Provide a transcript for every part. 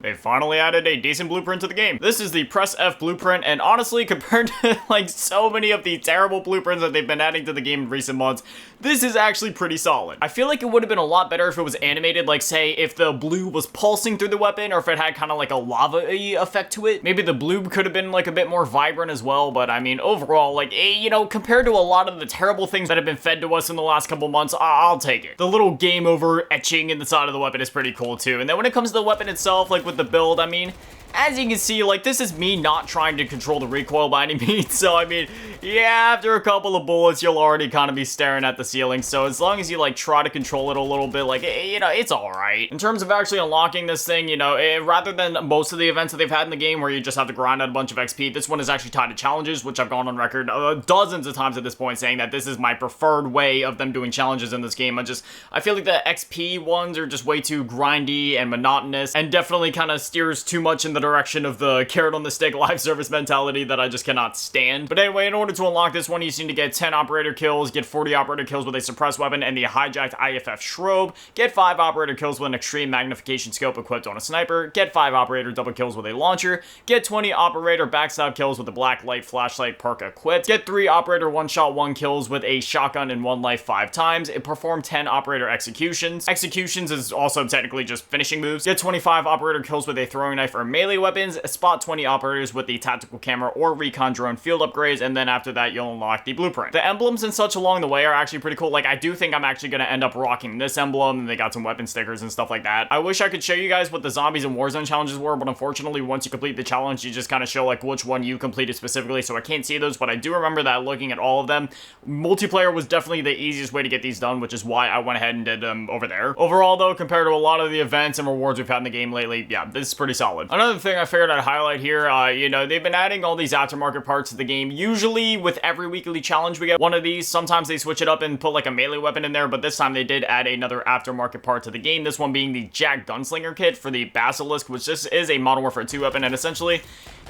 They finally added a decent blueprint to the game. This is the Press F blueprint, and honestly, compared to like so many of the terrible blueprints that they've been adding to the game in recent months, this is actually pretty solid. I feel like it would have been a lot better if it was animated, like say if the blue was pulsing through the weapon, or if it had kind of like a lava-y effect to it. Maybe the blue could have been like a bit more vibrant as well, but I mean, overall, like, you know, compared to a lot of the terrible things that have been fed to us in the last couple months, I'll take it. The little game over etching in the side of the weapon is pretty cool too. And then when it comes to the weapon itself, like with the build, I mean, as you can see, like, this is me not trying to control the recoil by any means, so, I mean, yeah, after a couple of bullets, you'll already kind of be staring at the ceiling, so as long as you, like, try to control it a little bit, like, you know, it's alright. In terms of actually unlocking this thing, you know, rather than most of the events that they've had in the game where you just have to grind out a bunch of XP, this one is actually tied to challenges, which I've gone on record dozens of times at this point saying that this is my preferred way of them doing challenges in this game. I feel like the XP ones are just way too grindy and monotonous, and definitely kind of steers too much in the direction of the carrot on the stick live service mentality that I just cannot stand. But anyway, in order to unlock this one, you just need to get 10 operator kills, get 40 operator kills with a suppressed weapon and the hijacked IFF Shrobe, get 5 operator kills with an extreme magnification scope equipped on a sniper, get 5 operator double kills with a launcher, get 20 operator backstab kills with a black light flashlight perk equipped, get 3 operator one-shot 1 kills with a shotgun and 1 life 5 times, perform 10 operator executions. Executions is also technically just finishing moves, get 25 operator kills with a throwing knife or melee weapons, spot 20 operators with the tactical camera or recon drone field upgrades, and then after that you'll unlock the blueprint. The emblems and such along the way are actually pretty cool. Like, I do think I'm actually going to end up rocking this emblem, and they got some weapon stickers and stuff like that. I wish I could show you guys what the zombies and Warzone challenges were, but unfortunately once you complete the challenge you just kind of show like which one you completed specifically, so I can't see those, but I do remember that looking at all of them, multiplayer was definitely the easiest way to get these done, which is why I went ahead and did them over there. Overall though, compared to a lot of the events and rewards we've had in the game lately, yeah, this is pretty solid. Another thing I figured I'd highlight here, you know, they've been adding all these aftermarket parts to the game. Usually with every weekly challenge we get one of these. Sometimes they switch it up and put like a melee weapon in there, but this time they did add another aftermarket part to the game, this one being the Jack Gunslinger kit for the Basilisk, which this is a Modern Warfare 2 weapon, and essentially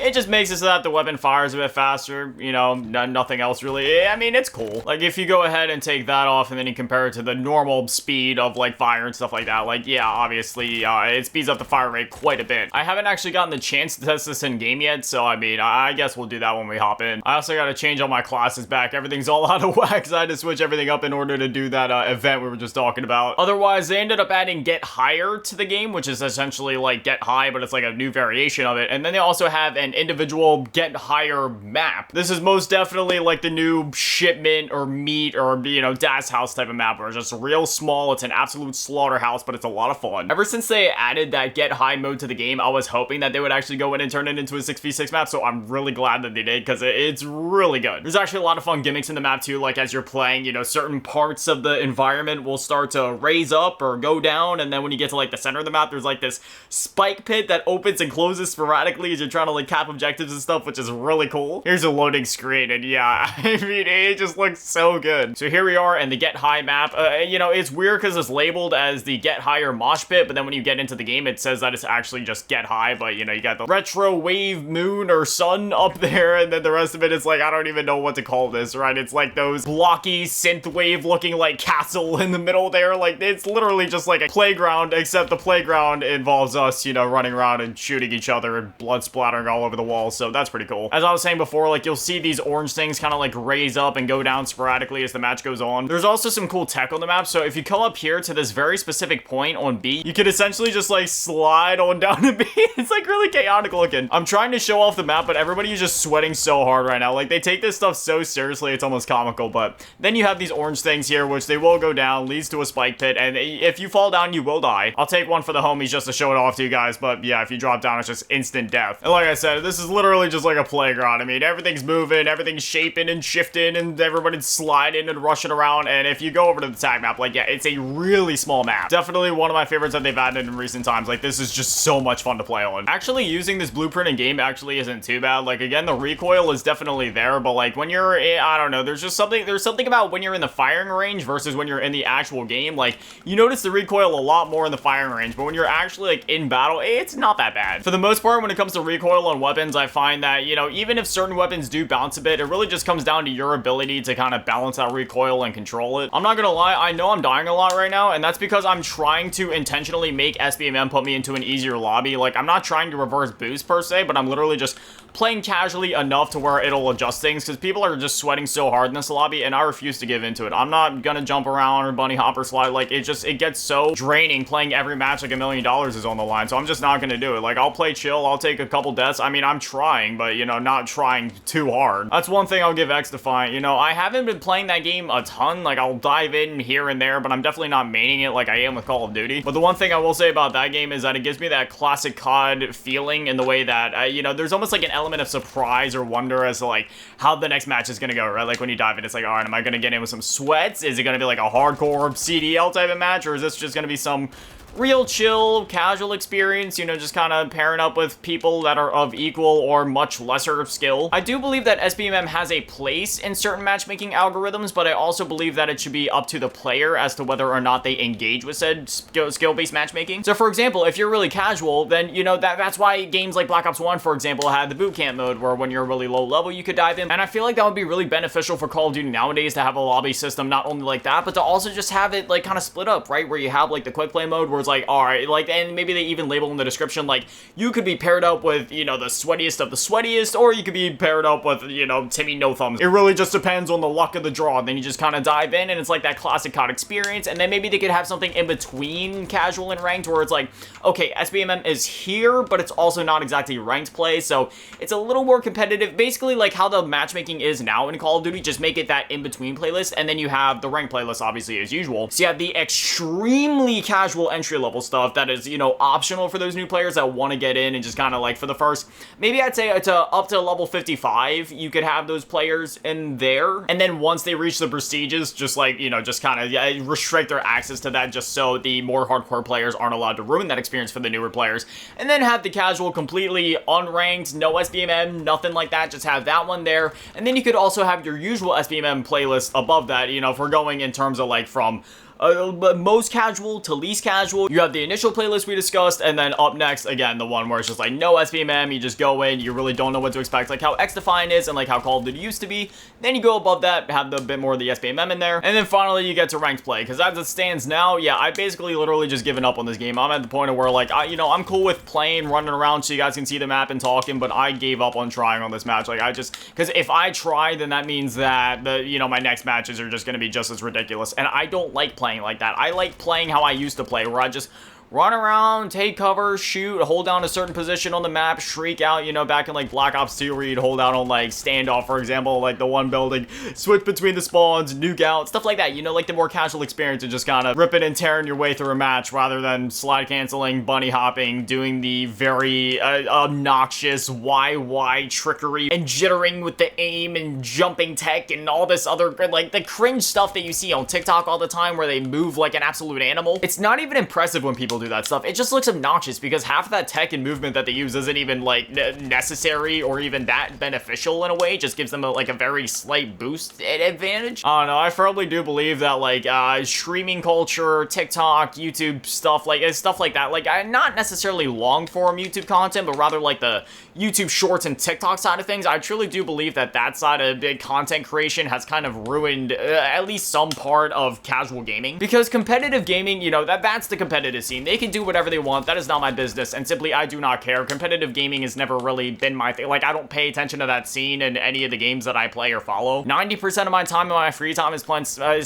it just makes it so that the weapon fires a bit faster, you know, nothing else really. I mean, it's cool. Like, if you go ahead and take that off and then you compare it to the normal speed of, like, fire and stuff like that, like, yeah, obviously, it speeds up the fire rate quite a bit. I haven't actually gotten the chance to test this in-game yet, so, I mean, I guess we'll do that when we hop in. I also gotta change all my classes back. Everything's all out of whack, so I had to switch everything up in order to do that, event we were just talking about. Otherwise, they ended up adding Get Higher to the game, which is essentially, like, Get High, but it's, like, a new variation of it. And then they also have an individual Get Higher map. This is most definitely like the new shipment or meat or, you know, Das House type of map where it's just real small. It's an absolute slaughterhouse, but it's a lot of fun. Ever since they added that Get High mode to the game, I was hoping that they would actually go in and turn it into a 6v6 map, so I'm really glad that they did, because it's really good. There's actually a lot of fun gimmicks in the map too, like as you're playing, you know, certain parts of the environment will start to raise up or go down, and then when you get to like the center of the map, there's like this spike pit that opens and closes sporadically as you're trying to like cap objectives and stuff, which is really cool. Here's a loading screen, and yeah, I mean, it just looks so good. So here we are in the Get High map. You know, it's weird because it's labeled as the Get Higher Mosh Pit, but then when you get into the game, it says that it's actually just Get High, but you know, you got the retro wave moon or sun up there, and then the rest of it is like, I don't even know what to call this, right? It's like those blocky synthwave looking like castle in the middle there. Like, it's literally just like a playground, except the playground involves us, you know, running around and shooting each other and blood splattering all over the walls, so that's pretty cool. As I was saying before, like, you'll see these orange things kind of like raise up and go down sporadically as the match goes on. There's also some cool tech on the map, so if you come up here to this very specific point on B, you can essentially just like slide on down to B. It's like really chaotic looking. I'm trying to show off the map, but everybody is just sweating so hard right now. Like, they take this stuff so seriously, it's almost comical. But then you have these orange things here, which they will go down, leads to a spike pit, and if you fall down, you will die. I'll take one for the homies just to show it off to you guys, but yeah, if you drop down, it's just instant death. And like I said, this is literally just like a playground. I mean, everything's moving, everything's shaping and shifting, and everybody's sliding and rushing around, and if you go over to the tag map, like, yeah, it's a really small map. Definitely one of my favorites that they've added in recent times. Like, this is just so much fun to play on. Actually, using this blueprint in game actually isn't too bad. Like, again, the recoil is definitely there, but like when you're, I don't know, there's something about when you're in the firing range versus when you're in the actual game. Like, you notice the recoil a lot more in the firing range, but when you're actually like in battle, it's not that bad. For the most part, when it comes to recoil on weapons, I find that, you know, even if certain weapons do bounce a bit, it really just comes down to your ability to kind of balance that recoil and control it. I'm not gonna lie, I know I'm dying a lot right now, and that's because I'm trying to intentionally make SBMM put me into an easier lobby. Like, I'm not trying to reverse boost per se, but I'm literally just playing casually enough to where it'll adjust things, because people are just sweating so hard in this lobby, and I refuse to give into it. I'm not gonna jump around or bunny hop or slide. Like, it gets so draining playing every match like $1 million is on the line, so I'm just not gonna do it. Like, I'll play chill, I'll take a couple deaths. I mean, I'm trying, but, you know, not trying too hard. That's one thing I'll give XDefiant. You know, I haven't been playing that game a ton. Like, I'll dive in here and there, but I'm definitely not maining it like I am with Call of Duty. But the one thing I will say about that game is that it gives me that classic COD feeling in the way that, you know, there's almost like an element of surprise or wonder as to like how the next match is gonna go, right? Like when you dive in, it's like, all right, am I gonna get in with some sweats? Is it gonna be like a hardcore CDL type of match, or is this just gonna be some real chill, casual experience, you know, just kind of pairing up with people that are of equal or much lesser skill? I do believe that SBMM has a place in certain matchmaking algorithms, but I also believe that it should be up to the player as to whether or not they engage with said skill-based matchmaking. So for example, if you're really casual, then, you know, that's why games like Black Ops 1, for example, had the boot camp mode where when you're really low level, you could dive in. And I feel like that would be really beneficial for Call of Duty nowadays to have a lobby system, not only like that, but to also just have it like kind of split up, right? Where you have like the quick play mode where it's like, all right, like, and maybe they even label in the description, like, you could be paired up with, you know, the sweatiest of the sweatiest, or you could be paired up with, you know, Timmy No Thumbs. It really just depends on the luck of the draw. And then you just kind of dive in, and it's like that classic COD experience. And then maybe they could have something in between casual and ranked, where it's like, okay, SBMM is here, but it's also not exactly ranked play, so it's a little more competitive. Basically, like how the matchmaking is now in Call of Duty, just make it that in-between playlist, and then you have the ranked playlist, obviously, as usual. So you have the extremely casual entry-level stuff that is, you know, optional for those new players that want to get in and just kind of like for the first, maybe I'd say it's up to level 55, you could have those players in there. And then once they reach the prestiges, just like, you know, just kind of restrict their access to that just so the more hardcore players aren't allowed to ruin that experience for the newer players. And then have the casual, completely unranked, no SBMM, nothing like that, just have that one there. And then you could also have your usual SBMM playlist above that, you know, if we're going in terms of like from most casual to least casual. You have the initial playlist we discussed, and then up next, again, the one where it's just like no SBMM, you just go in, you really don't know what to expect, like how XDefiant is and like how Call of Duty used to be. Then you go above that, have the bit more of the SBMM in there, and then finally you get to ranked play, because as it stands now, yeah, I basically literally just given up on this game. I'm at the point of where like, you know, I'm cool with playing, running around so you guys can see the map and talking, but I gave up on trying on this match. Like, I just, because if I try, then that means that you know, my next matches are just going to be just as ridiculous, and I don't like playing like that. I like playing how I used to play, where I just run around, take cover, shoot, hold down a certain position on the map, shriek out, you know, back in like Black Ops 2 where you'd hold out on like standoff, for example, like the one building, switch between the spawns, nuke out, stuff like that, you know, like the more casual experience of just kind of ripping and tearing your way through a match rather than slide canceling, bunny hopping, doing the very obnoxious YY trickery and jittering with the aim and jumping tech and all this other, like the cringe stuff that you see on TikTok all the time where they move like an absolute animal. It's not even impressive when people do that stuff. It just looks obnoxious because half of that tech and movement that they use isn't even like necessary or even that beneficial in a way. It just gives them like a very slight boost advantage. I don't know. I firmly do believe that like streaming culture, TikTok, YouTube stuff like that, like not necessarily long form YouTube content, but rather like the YouTube shorts and TikTok side of things. I truly do believe that that side of big content creation has kind of ruined at least some part of casual gaming, because competitive gaming, you know, that's the competitive scene. They can do whatever they want. That is not my business, and simply I do not care. Competitive gaming has never really been my thing. Like, I don't pay attention to that scene in any of the games that I play or follow. 90% of my time in my free time is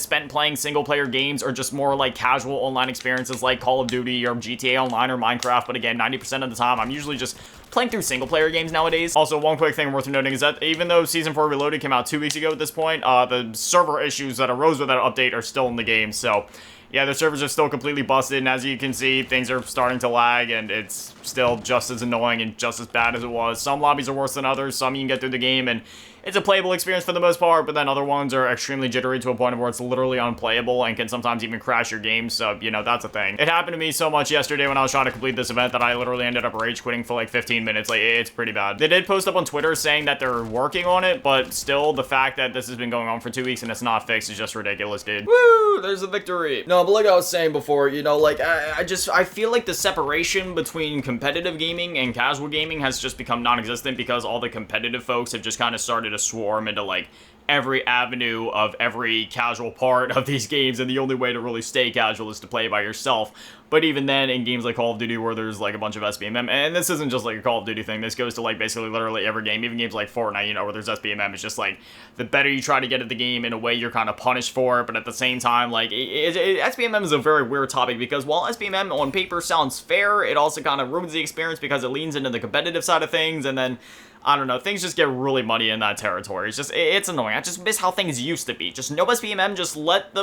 spent playing single player games or just more like casual online experiences like Call of Duty or GTA Online or Minecraft. But again, 90% of the time I'm usually just playing through single player games nowadays. Also, one quick thing worth noting is that even though Season 4 Reloaded came out 2 weeks ago at this point, the server issues that arose with that update are still in the game. So yeah, the servers are still completely busted, and as you can see, things are starting to lag, and it's still just as annoying and just as bad as it was. Some lobbies are worse than others. Some you can get through the game, and it's a playable experience for the most part, but then other ones are extremely jittery to a point where it's literally unplayable and can sometimes even crash your game, so, you know, that's a thing. It happened to me so much yesterday when I was trying to complete this event that I literally ended up rage quitting for like 15 minutes. Like, it's pretty bad. They did post up on Twitter saying that they're working on it, but still, the fact that this has been going on for 2 weeks and it's not fixed is just ridiculous, dude. Woo! There's a victory. No, but like I was saying before, you know, like, I feel like the separation between competitive gaming and casual gaming has just become non-existent because all the competitive folks have just kind of started to swarm into, like, every avenue of every casual part of these games, and the only way to really stay casual is to play by yourself. But even then, in games like Call of Duty, where there's like a bunch of SBMM, and this isn't just like a Call of Duty thing, this goes to like basically literally every game, even games like Fortnite, you know, where there's SBMM, it's just like, the better you try to get at the game, in a way you're kind of punished for it, but at the same time, like, SBMM is a very weird topic, because while SBMM on paper sounds fair, it also kind of ruins the experience because it leans into the competitive side of things, and then, I don't know, things just get really muddy in that territory. It's just, it's annoying. I just miss how things used to be. Just no SBMM, just let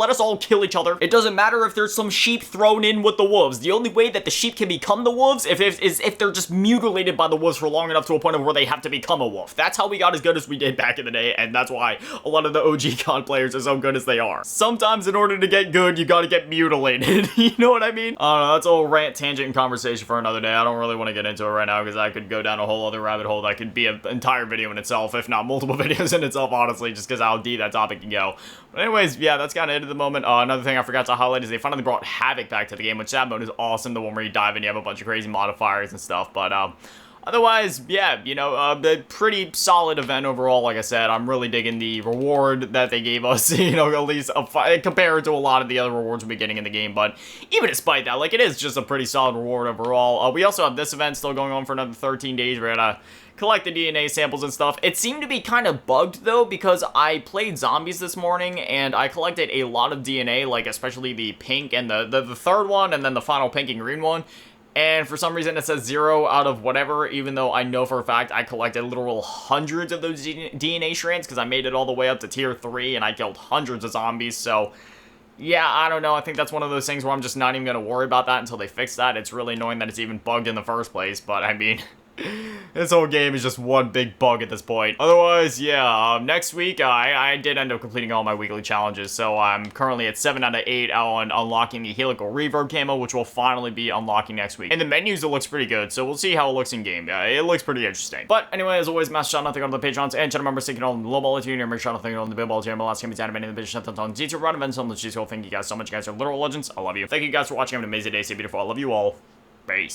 us all kill each other. It doesn't matter if there's some sheep thrown in with the wolves. The only way that the sheep can become the wolves is if they're just mutilated by the wolves for long enough to a point of where they have to become a wolf. That's how we got as good as we did back in the day, and that's why a lot of the OG COD players are so good as they are. Sometimes in order to get good, you gotta get mutilated. You know what I mean? I don't know, that's a whole rant, tangent, and conversation for another day. I don't really want to get into it right now, because I could go down a whole other rabbit hole that could be an entire video in itself, if not multiple videos in itself, honestly, just because how deep that topic can go. But anyways, yeah, that's kind of it at the moment. Another thing I forgot to highlight is they finally brought Havoc back to the game, which that mode is awesome, the one where you dive in, you have a bunch of crazy modifiers and stuff, but, otherwise, yeah, you know, a pretty solid event overall. Like I said, I'm really digging the reward that they gave us, you know, at least compared to a lot of the other rewards we'll be getting in the game. But even despite that, like, it is just a pretty solid reward overall. We also have this event still going on for another 13 days. We're gonna collect the DNA samples and stuff. It seemed to be kind of bugged, though, because I played zombies this morning, and I collected a lot of DNA, like, especially the pink and the third one, and then the final pink and green one. And for some reason it says 0 out of whatever, even though I know for a fact I collected literal hundreds of those DNA strands, because I made it all the way up to tier 3 and I killed hundreds of zombies, so yeah, I don't know, I think that's one of those things where I'm just not even going to worry about that until they fix that. It's really annoying that it's even bugged in the first place, but I mean, this whole game is just one big bug at this point. Otherwise, yeah, next week, I did end up completing all my weekly challenges, so I'm currently at 7 out of 8 on unlocking the Helical Reverb camo, which will finally be unlocking next week. In the menus, it looks pretty good, so we'll see how it looks in game. It looks pretty interesting. But anyway, as always, master shout out to the Patrons and channel members thinking on the low ball junior, make sure to think on the big ball junior, last game is animated the bitch shut on G2 run events on the G2. Thank you guys so much. You guys are literal legends. I love you. Thank you guys for watching. Have an amazing day. Stay beautiful. I love you all. Peace.